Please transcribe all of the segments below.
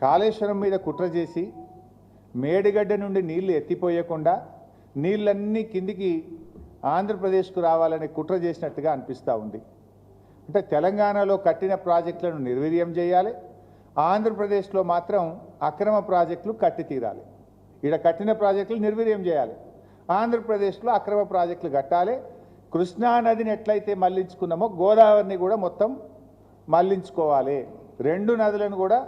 కాళేశ్వరం మీద కుట్ర చేసి మేడిగడ్డ నుండి నీళ్లు ఎత్తిపోయకుండా నీళ్ళన్నీ కిందికి ఆంధ్రప్రదేశ్కు రావాలనే కుట్ర చేసినట్టుగా అనిపిస్తూ ఉంది. అంటే తెలంగాణలో కట్టిన ప్రాజెక్టులను నిర్వీర్యం చేయాలి, ఆంధ్రప్రదేశ్లో మాత్రం అక్రమ ప్రాజెక్టులు కట్టి తీరాలి. ఇక్కడ కట్టిన ప్రాజెక్టులు నిర్వీర్యం చేయాలి, ఆంధ్రప్రదేశ్లో అక్రమ ప్రాజెక్టులు కట్టాలి. కృష్ణా నదిని ఎట్లయితే మళ్లించుకున్నామో గోదావరిని కూడా మొత్తం మళ్లించుకోవాలి. రెండు నదులను కూడా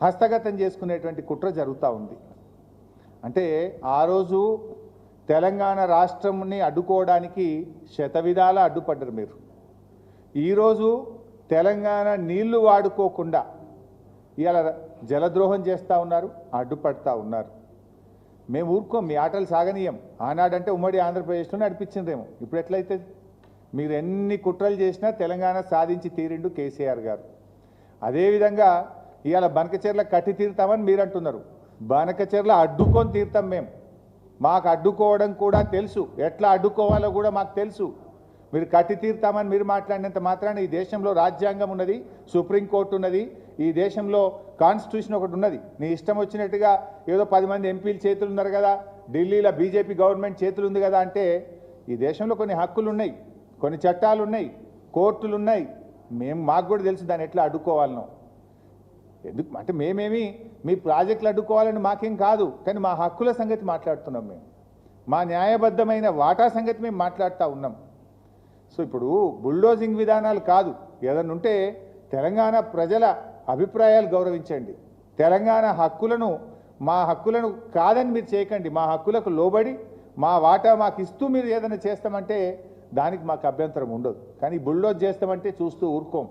హస్తగతం చేసుకునేటువంటి కుట్ర జరుగుతూ ఉంది. అంటే ఆ రోజు తెలంగాణ రాష్ట్రంని అడ్డుకోవడానికి శతవిధాలా అడ్డుపడ్డారు మీరు. ఈరోజు తెలంగాణ నీళ్లు వాడుకోకుండా ఇలా జలద్రోహం చేస్తూ ఉన్నారు, అడ్డుపడతా ఉన్నారు. మేము ఊరుకోం, మీ ఆటలు సాగనీయం. ఆనాడంటే ఉమ్మడి ఆంధ్రప్రదేశ్లో నడిపించిందేమో, ఇప్పుడు ఎట్లయితే మీరు ఎన్ని కుట్రలు చేసినా తెలంగాణ సాధించి తీరిండు కేసీఆర్ గారు. అదేవిధంగా ఇవాళ బనకచెర్ల కట్టి తీరుతామని మీరు అంటున్నారు. బనకచెర్ల అడ్డుకొని తీరుతాం మేము. మాకు అడ్డుకోవడం కూడా తెలుసు, ఎట్లా అడ్డుకోవాలో కూడా మాకు తెలుసు. మీరు కట్టి తీరుతామని మీరు మాట్లాడినంత మాత్రాన ఈ దేశంలో రాజ్యాంగం ఉన్నది, సుప్రీంకోర్టు ఉన్నది, ఈ దేశంలో కాన్స్టిట్యూషన్ ఒకటి ఉన్నది. నీ ఇష్టం వచ్చినట్టుగా ఏదో 10 మంది ఎంపీలు చేతులు ఉన్నారు కదా, ఢిల్లీలో బీజేపీ గవర్నమెంట్ చేతులు ఉంది కదా అంటే, ఈ దేశంలో కొన్ని హక్కులు ఉన్నాయి, కొన్ని చట్టాలు ఉన్నాయి, కోర్టులు ఉన్నాయి. మాకు కూడా తెలుసు దాన్ని ఎట్లా అడ్డుకోవాలనో. ఎందుకు అంటే మేమేమి మీ ప్రాజెక్టులు అడ్డుకోవాలని మాకేం కాదు, కానీ మా హక్కుల సంగతి మాట్లాడుతున్నాం. మేము మా న్యాయబద్ధమైన వాటా సంగతి మేము మాట్లాడుతూ ఉన్నాం. సో ఇప్పుడు బుల్డోజింగ్ విధానాలు కాదు, ఏదన్నా ఉంటే తెలంగాణ ప్రజల అభిప్రాయాలు గౌరవించండి. తెలంగాణ హక్కులను, మా హక్కులను కాదని మీరు చేయకండి. మా హక్కులకు లోబడి మా వాటా మాకు ఇస్తూ మీరు ఏదైనా చేస్తామంటే దానికి మాకు అభ్యంతరం ఉండదు. కానీ బుల్డోజ్ చేస్తామంటే చూస్తూ ఊరుకోం.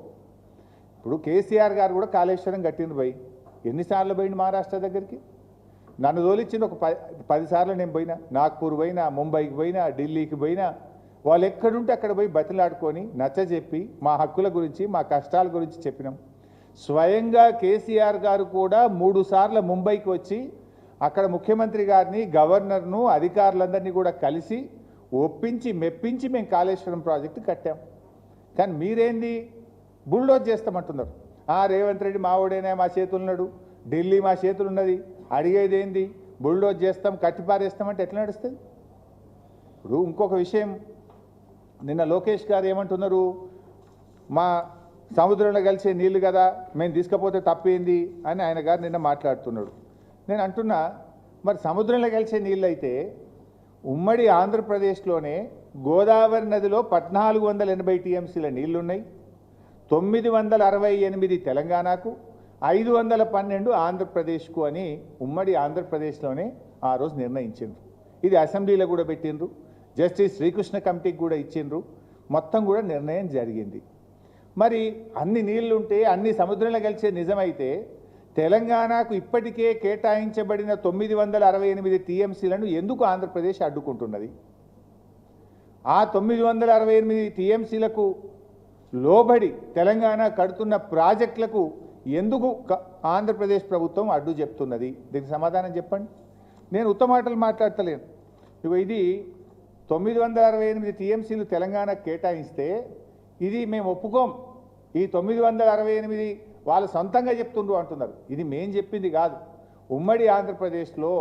ఇప్పుడు కేసీఆర్ గారు కూడా కాళేశ్వరం కట్టిండ్రు పోయి ఎన్నిసార్లు పోయింది మహారాష్ట్ర దగ్గరికి? నన్ను తోలిచ్చింది ఒక 10 సార్లు నేను పోయినా. నాగ్పూర్ పోయినా, ముంబైకి పోయినా, ఢిల్లీకి పోయినా. వాళ్ళు ఎక్కడుంటే అక్కడ పోయి బతిలాడుకొని నచ్చజెప్పి మా హక్కుల గురించి, మా కష్టాల గురించి చెప్పినాం. స్వయంగా కేసీఆర్ గారు కూడా 3 సార్లు ముంబైకి వచ్చి అక్కడ ముఖ్యమంత్రి గారిని, గవర్నర్ను, అధికారులందరినీ కూడా కలిసి ఒప్పించి మెప్పించి మేము కాళేశ్వరం ప్రాజెక్టు కట్టాం. కానీ మీరేంది బుల్డోజ్ చేస్తామంటున్నారు. రేవంత్ రెడ్డి మావోడేనా, మా చేతులున్నాడు, ఢిల్లీ మా చేతులు ఉన్నది, అడిగేది ఏంది? బుల్డోజ్ చేస్తాం, కట్టిపారేస్తామంటే ఎట్లా నడుస్తుంది? ఇప్పుడు ఇంకొక విషయం, నిన్న లోకేష్ గారు ఏమంటున్నారు, మా సముద్రంలో కలిసే నీళ్లు కదా, మేము తీసుకపోతే తప్పేంది అని ఆయన గారు నిన్న మాట్లాడుతున్నాడు. నేను అంటున్నా, మరి సముద్రంలో కలిసే నీళ్ళు అయితే ఉమ్మడి ఆంధ్రప్రదేశ్లోనే గోదావరి నదిలో 1480 టీఎంసీల నీళ్లున్నాయి, 968 తెలంగాణకు, 512 ఆంధ్రప్రదేశ్కు అని ఉమ్మడి ఆంధ్రప్రదేశ్లోనే ఆ రోజు నిర్ణయించిండ్రు. ఇది అసెంబ్లీలో కూడా పెట్టిండ్రు, జస్టిస్ శ్రీకృష్ణ కమిటీకి కూడా ఇచ్చిండ్రు, మొత్తం కూడా నిర్ణయం జరిగింది. మరి అన్ని నీళ్లుంటే అన్ని సముద్రంలో కలిసే నిజమైతే తెలంగాణకు ఇప్పటికే కేటాయించబడిన 968 టీఎంసీలను ఎందుకు ఆంధ్రప్రదేశ్ అడ్డుకుంటున్నది? ఆ 968 టీఎంసీలకు లోబడి తెలంగాణ కడుతున్న ప్రాజెక్టులకు ఎందుకు ఆంధ్రప్రదేశ్ ప్రభుత్వం అడ్డు చెప్తున్నది? దీనికి సమాధానం చెప్పండి. నేను ఉత్తమాటలు మాట్లాడతలేను. ఇది 968 టీఎంసీలు తెలంగాణ కేటాయిస్తే ఇది మేము ఒప్పుకోం, ఈ 968 వాళ్ళు సొంతంగా చెప్తుండ్రు అంటున్నారు. ఇది మేం చెప్పింది కాదు. ఉమ్మడి ఆంధ్రప్రదేశ్లో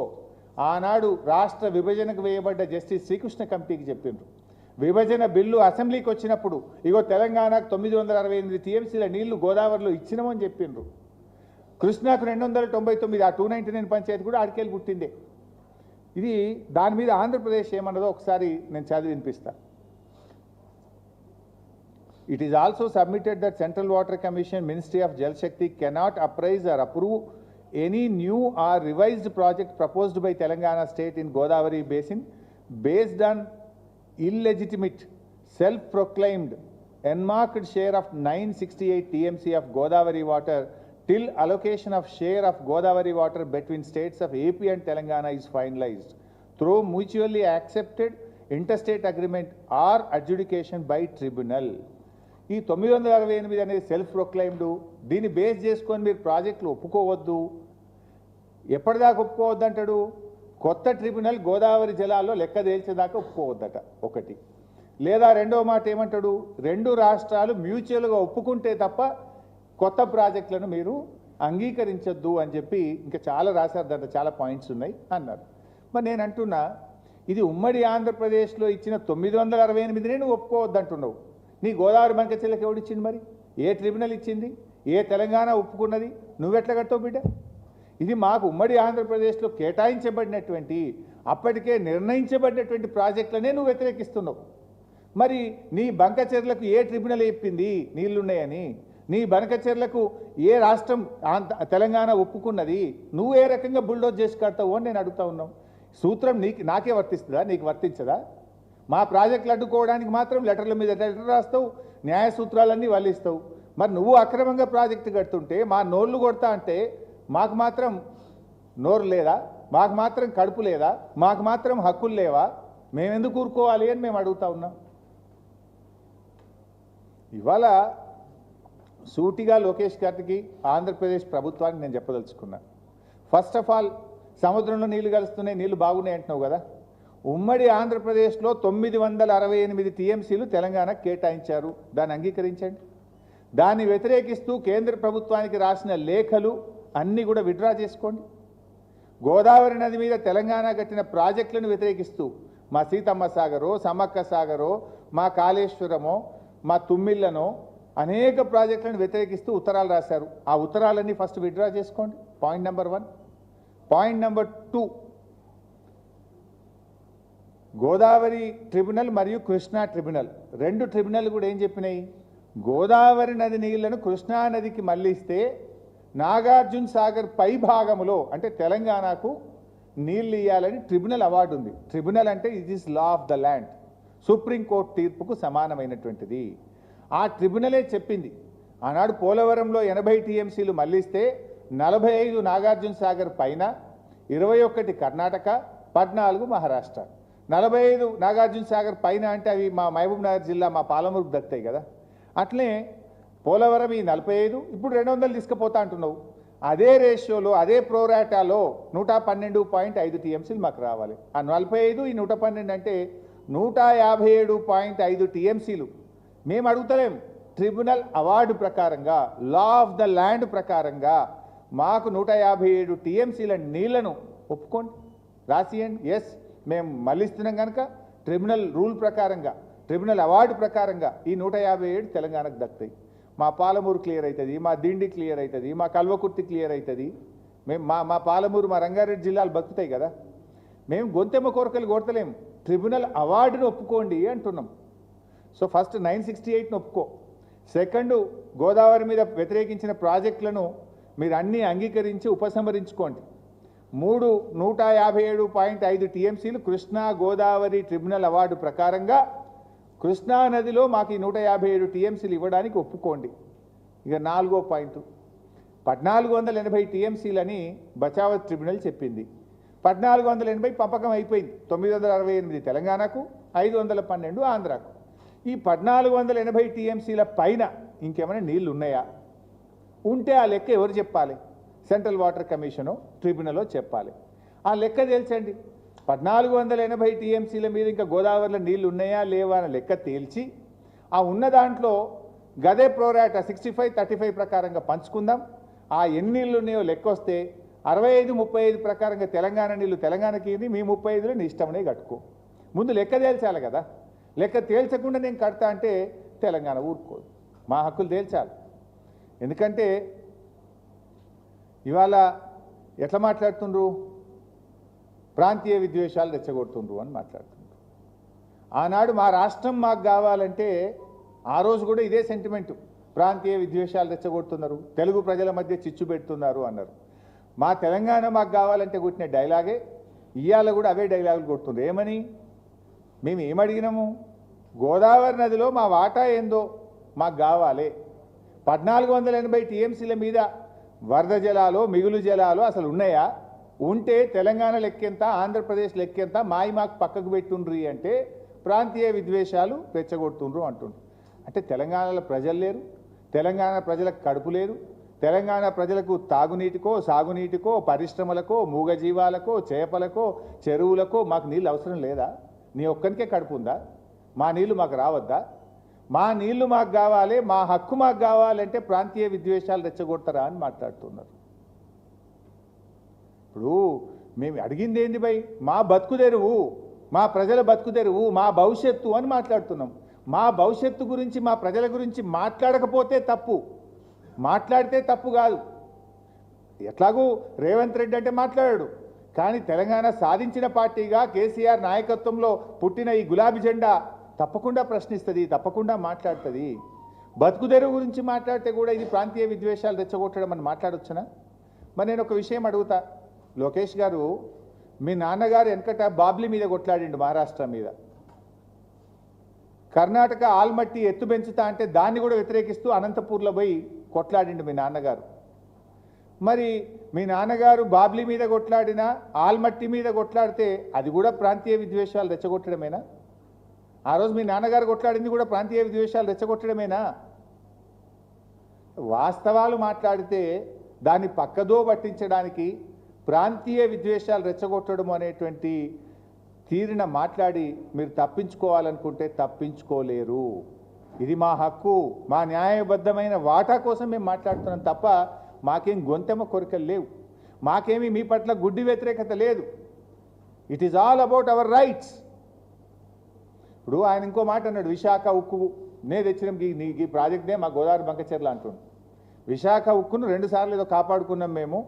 ఆనాడు రాష్ట్ర విభజనకు వేయబడ్డ జస్టిస్ శ్రీకృష్ణ కమిటీకి చెప్పిండ్రు. విభజన బిల్లు అసెంబ్లీకి వచ్చినప్పుడు ఇగో తెలంగాణకు 968 టీఎంసీల నీళ్లు గోదావరిలో ఇచ్చినామని చెప్పిండ్రు. కృష్ణాకు 299, ఆ 299 పంచాయతీ కూడా ఆడికెళ్ళి పుట్టిందే. ఇది దాని మీద ఆంధ్రప్రదేశ్ ఏమన్నదో ఒకసారి నేను చదివి వినిపిస్తా. It is also submitted that Central Water Commission, Ministry of Jal Shakti cannot appraise or approve any new or revised project proposed by Telangana state in Godavari basin based on illegitimate, self-proclaimed, enmarked share of 968 TMC of Godavari water till allocation of share of Godavari water between states of AP and Telangana is finalized through mutually accepted interstate agreement or adjudication by tribunal. ఈ 968 అనేది self proclaimed. దీన్ని base చేసుకొని మీరు ప్రాజెక్టులు ఒప్పుకోవద్దు. ఎప్పటిదాకా ఒప్పుకోవద్దు అంటాడు? కొత్త tribunal Godavari జలాల్లో లెక్క తేల్చేదాకా ఒప్పుకోవద్దట ఒకటి. లేదా రెండో మాట ఏమంటాడు? 2 రాష్ట్రాలు మ్యూచువల్గా ఒప్పుకుంటే తప్ప కొత్త ప్రాజెక్టులను మీరు అంగీకరించొద్దు అని చెప్పి ఇంకా చాలా రాశారు, దాంట్లో చాలా పాయింట్స్ ఉన్నాయి అన్నారు. మరి నేను అంటున్నా, ఇది ఉమ్మడి ఆంధ్రప్రదేశ్లో ఇచ్చిన 968నే నువ్వు ఒప్పుకోవద్దంటున్నావు. నీ గోదావరి బంకచెర్లకు ఎవడిచ్చింది? మరి ఏ ట్రిబ్యునల్ ఇచ్చింది? ఏ తెలంగాణ ఒప్పుకున్నది? నువ్వెట్లా కడతావు బిడ్డ? ఇది మాకు ఉమ్మడి ఆంధ్రప్రదేశ్లో కేటాయించబడినటువంటి, అప్పటికే నిర్ణయించబడినటువంటి ప్రాజెక్టులనే నువ్వు వ్యతిరేకిస్తున్నావు. మరి నీ బంకచెర్లకు ఏ ట్రిబ్యునల్ చెప్పింది నీళ్లున్నాయని? నీ బంకచెర్లకు ఏ రాష్ట్రం తెలంగాణ ఒప్పుకున్నది? నువ్వు ఏ రకంగా బుల్డోజ్ చేసి కడతావు అని నేను అడుగుతా ఉన్నాం. సూత్రం నాకే వర్తిస్తుందా? నీకు వర్తించదా? మా ప్రాజెక్టులు అడ్డుకోవడానికి మాత్రం లెటర్ల మీద లెటర్ రాస్తావు, న్యాయ సూత్రాలన్నీ వల్లిస్తావు. మరి నువ్వు అక్రమంగా ప్రాజెక్టు కడుతుంటే మా నోళ్ళు కొడతా అంటే మాకు మాత్రం నోరు లేదా? మాకు మాత్రం కడుపు లేదా? మాకు మాత్రం హక్కులు లేవా? మేమెందుకు ఊరుకోవాలి అని మేము అడుగుతా ఉన్నాం. ఇవాళ సూటిగా లోకేష్ గారికి, ఆంధ్రప్రదేశ్ ప్రభుత్వానికి నేను చెప్పదలుచుకున్నా. ఫస్ట్ ఆఫ్ ఆల్, సముద్రంలో నీళ్లు కలుస్తున్నాయి, నీళ్లు బాగున్నాయి అంటున్నావు కదా. ఉమ్మడి ఆంధ్రప్రదేశ్లో 968 టీఎంసీలు తెలంగాణ కేటాయించారు. దాన్ని అంగీకరించండి. దాన్ని వ్యతిరేకిస్తూ కేంద్ర ప్రభుత్వానికి రాసిన లేఖలు అన్నీ కూడా విత్డ్రా చేసుకోండి. గోదావరి నది మీద తెలంగాణ కట్టిన ప్రాజెక్టులను వ్యతిరేకిస్తూ మా సీతమ్మ సాగరో, సమ్మక్క సాగరో, మా కాళేశ్వరమో, మా తుమ్మిళ్ళనో అనేక ప్రాజెక్టులను వ్యతిరేకిస్తూ ఉత్తరాలు రాశారు. ఆ ఉత్తరాలన్నీ ఫస్ట్ విత్డ్రా చేసుకోండి. Point number 1. Point number 2, Godavari tribunal మరియు కృష్ణా ట్రిబ్యునల్, రెండు ట్రిబ్యునల్ కూడా ఏం చెప్పినాయి? గోదావరి నది నీళ్లను కృష్ణా నదికి మళ్లిస్తే నాగార్జున సాగర్ పై భాగములో అంటే తెలంగాణకు నీళ్ళు ఇవ్వాలని ట్రిబ్యునల్ అవార్డు ఉంది. ట్రిబ్యునల్ అంటే it is law of the land, supreme court తీర్పుకు సమానమైనటువంటిది. ఆ ట్రిబ్యునలే చెప్పింది ఆనాడు పోలవరంలో 80 టీఎంసీలు మళ్లిస్తే 45 నాగార్జున సాగర్ పైన, 21 కర్ణాటక, 14 మహారాష్ట్ర. 45 నాగార్జున సాగర్ పైన అంటే అవి మా మహబూబ్ నగర్ జిల్లా, మా పాలమూరుకు దక్కుతాయి కదా. అట్లే పోలవరం ఈ 45, ఇప్పుడు 200 తీసుకుపోతా అంటున్నావు. అదే రేషియోలో, అదే ప్రోరాటాలో 112.5 టీఎంసీలు మాకు రావాలి. ఆ 45 ఈ 112 అంటే 157.5 టీఎంసీలు మేము అడుగుతలేం. ట్రిబ్యునల్ అవార్డు ప్రకారంగా, లా ఆఫ్ ద ల్యాండ్ ప్రకారంగా మాకు 157 టీఎంసీల నీళ్లను ఒప్పుకోండి, రాసియండి. ఎస్, మేము మళ్ళిస్తున్నాం కనుక ట్రిబ్యునల్ రూల్ ప్రకారంగా, ట్రిబ్యునల్ అవార్డు ప్రకారంగా ఈ 157 తెలంగాణకు దక్కుతాయి. మా పాలమూరు క్లియర్ అవుతుంది, మా దిండి క్లియర్ అవుతుంది, మా కల్వకుర్తి క్లియర్ అవుతుంది. మేము మా పాలమూరు, మా రంగారెడ్డి జిల్లాలు బతుకుతాయి కదా. మేము గొంతెమ్మ కోరికలు కొడతలేం, ట్రిబ్యునల్ అవార్డును ఒప్పుకోండి అంటున్నాం. సో ఫస్ట్ 968ను ఒప్పుకో. సెకండ్, గోదావరి మీద వ్యతిరేకించిన ప్రాజెక్టులను మీరు అన్నీ అంగీకరించి ఉపసంహరించుకోండి. 3 157.5 టీఎంసీలు కృష్ణా గోదావరి ట్రిబ్యునల్ అవార్డు ప్రకారంగా కృష్ణా నదిలో మాకు ఈ 157 టీఎంసీలు ఇవ్వడానికి ఒప్పుకోండి. ఇక 4వ పాయింట్, 1480 టీఎంసీలని బచావత్ ట్రిబ్యునల్ చెప్పింది. 1480 పంపకం అయిపోయింది. 968 తెలంగాణకు, 512 ఆంధ్రాకు. ఈ 1480 టీఎంసీల పైన ఇంకేమైనా నీళ్లు ఉన్నాయా? ఉంటే ఆ లెక్క ఎవరు చెప్పాలి? సెంట్రల్ వాటర్ కమిషను, ట్రిబ్యునలో చెప్పాలి. ఆ లెక్క తేల్చండి. 1480 టీఎంసీల మీద ఇంకా గోదావరిలో నీళ్లు ఉన్నాయా లేవా అని లెక్క తేల్చి, ఆ ఉన్న దాంట్లో గదే ప్రోరాటా 65-35 ప్రకారంగా పంచుకుందాం. ఆ ఎన్ని నీళ్ళు ఉన్నాయో లెక్క వస్తే 65-35 ప్రకారంగా తెలంగాణ నీళ్లు తెలంగాణకి, మీ 35లో నీ ఇష్టమనే కట్టుకో. ముందు లెక్క తేల్చాలి కదా. లెక్క తేల్చకుండా నేను కడతా అంటే తెలంగాణ ఊరుకోదు. మా హక్కులు తేల్చాలి. ఎందుకంటే ఇవాళ ఎట్లా మాట్లాడుతుండ్రు? ప్రాంతీయ విద్వేషాలు రెచ్చగొడుతుండ్రు అని మాట్లాడుతుండ్రు. ఆనాడు మా రాష్ట్రం మాకు కావాలంటే ఆ రోజు కూడా ఇదే సెంటిమెంటు, ప్రాంతీయ విద్వేషాలు రెచ్చగొడుతున్నారు, తెలుగు ప్రజల మధ్య చిచ్చు పెడుతున్నారు అన్నారు. మా తెలంగాణ మాకు కావాలంటే కొట్టిన డైలాగే ఇవాళ కూడా అవే డైలాగులు కొడుతుండ్రు. ఏమని? మేము ఏమడిగినాము? గోదావరి నదిలో మా వాటా ఏందో మాకు కావాలి. 1480 టీఎంసీల మీద వరద జలాలు, మిగులు జలాలు అసలు ఉన్నాయా? ఉంటే తెలంగాణ లెక్కెంత, ఆంధ్రప్రదేశ్ లెక్కెంత, మాకు పక్కకు పెట్టుండ్రి అంటే ప్రాంతీయ విద్వేషాలు రెచ్చగొడుతుండ్రు అంటుండ్రు. అంటే తెలంగాణలో ప్రజలు లేరు, తెలంగాణ ప్రజలకు కడుపు లేదు, తెలంగాణ ప్రజలకు తాగునీటికో, సాగునీటికో, పరిశ్రమలకో, మూగజీవాలకో, చేపలకో, చెరువులకో మాకు నీళ్ళు అవసరం లేదా? నీ ఒక్కరికే కడుపు ఉందా? మా నీళ్ళు మాకు రావద్దా? మా నీళ్లు మాకు కావాలి, మా హక్కు మాకు కావాలంటే ప్రాంతీయ విద్వేషాలు రెచ్చగొడతారా అని మాట్లాడుతున్నారు. ఇప్పుడు మేము అడిగింది ఏంది భయ్? మా బతుకుదెరువు, మా ప్రజల బతుకుదెరువు, మా భవిష్యత్తు అని మాట్లాడుతున్నాం. మా భవిష్యత్తు గురించి, మా ప్రజల గురించి మాట్లాడకపోతే తప్పు, మాట్లాడితే తప్పు కాదు. ఎట్లాగూ రేవంత్ రెడ్డి అంటే మాట్లాడాడు, కానీ తెలంగాణ సాధించిన పార్టీగా కేసీఆర్ నాయకత్వంలో పుట్టిన ఈ గులాబీ జెండా తప్పకుండా ప్రశ్నిస్తుంది, తప్పకుండా మాట్లాడుతుంది. బతుకుదెరువు గురించి మాట్లాడితే కూడా ఇది ప్రాంతీయ విద్వేషాలు రెచ్చగొట్టడం అని మాట్లాడొచ్చునా? మరి నేను ఒక విషయం అడుగుతా, లోకేష్ గారు, మీ నాన్నగారు వెనకట బాబ్లీ మీద కొట్లాడిండు, మహారాష్ట్ర మీద. కర్ణాటక ఆల్మట్టి ఎత్తు పెంచుతా అంటే దాన్ని కూడా వ్యతిరేకిస్తూ అనంతపూర్లో పోయి కొట్లాడిండు మీ నాన్నగారు. మరి మీ నాన్నగారు బాబ్లీ మీద కొట్లాడినా, ఆల్మట్టి మీద కొట్లాడితే అది కూడా ప్రాంతీయ విద్వేషాలు రెచ్చగొట్టడమేనా? ఆ రోజు మీ నాన్నగారు కొట్లాడింది కూడా ప్రాంతీయ విద్వేషాలు రెచ్చగొట్టడమేనా? వాస్తవాలు మాట్లాడితే దాన్ని పక్కదో పట్టించడానికి ప్రాంతీయ విద్వేషాలు రెచ్చగొట్టడం అనేటువంటి తీరిన మాట్లాడి మీరు తప్పించుకోవాలనుకుంటే తప్పించుకోలేరు. ఇది మా హక్కు, మా న్యాయబద్ధమైన వాటా కోసం మేము మాట్లాడుతున్నాం తప్ప మాకేం గొంతెమ్మ కోరికలు లేవు, మాకేమీ మీ పట్ల గుడ్డి వ్యతిరేకత లేదు. It is all about our rights. ఇప్పుడు ఆయన ఇంకో మాట అన్నాడు, విశాఖ ఉక్కు నే తెచ్చినాం, ఈ ప్రాజెక్ట్నే మా గోదావరి బంకచెర్ల అంటుండు. విశాఖ ఉక్కును 2 సార్లు ఏదో కాపాడుకున్నాం మేము,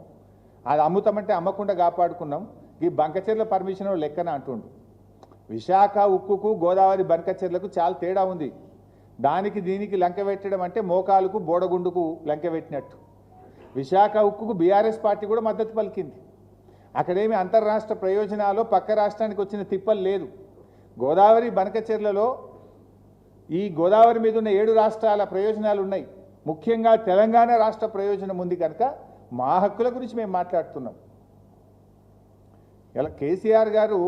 అది అమ్ముతామంటే అమ్మకుండా కాపాడుకున్నాం, ఈ బంకచెర్ల పర్మిషన్ లెక్కన అంటుండు. విశాఖ ఉక్కుకు గోదావరి బంకచెర్లకు చాలా తేడా ఉంది. దానికి దీనికి లంక పెట్టడం అంటే మోకాలకు బోడగుండుకు లంక పెట్టినట్టు. విశాఖ ఉక్కుకు బీఆర్ఎస్ పార్టీ కూడా మద్దతు పలికింది. అక్కడేమి అంతర్రాష్ట్ర ప్రయోజనాలు పక్క రాష్ట్రానికి వచ్చిన తిప్పలు లేదు. గోదావరి బంకచెర్లలో ఈ గోదావరి మీద ఉన్న 7 రాష్ట్రాల ప్రయోజనాలు ఉన్నాయి. ముఖ్యంగా తెలంగాణ రాష్ట్ర ప్రయోజనం ఉంది కనుక మా హక్కుల గురించి మేము మాట్లాడుతున్నాం. ఇలా కేసీఆర్ గారు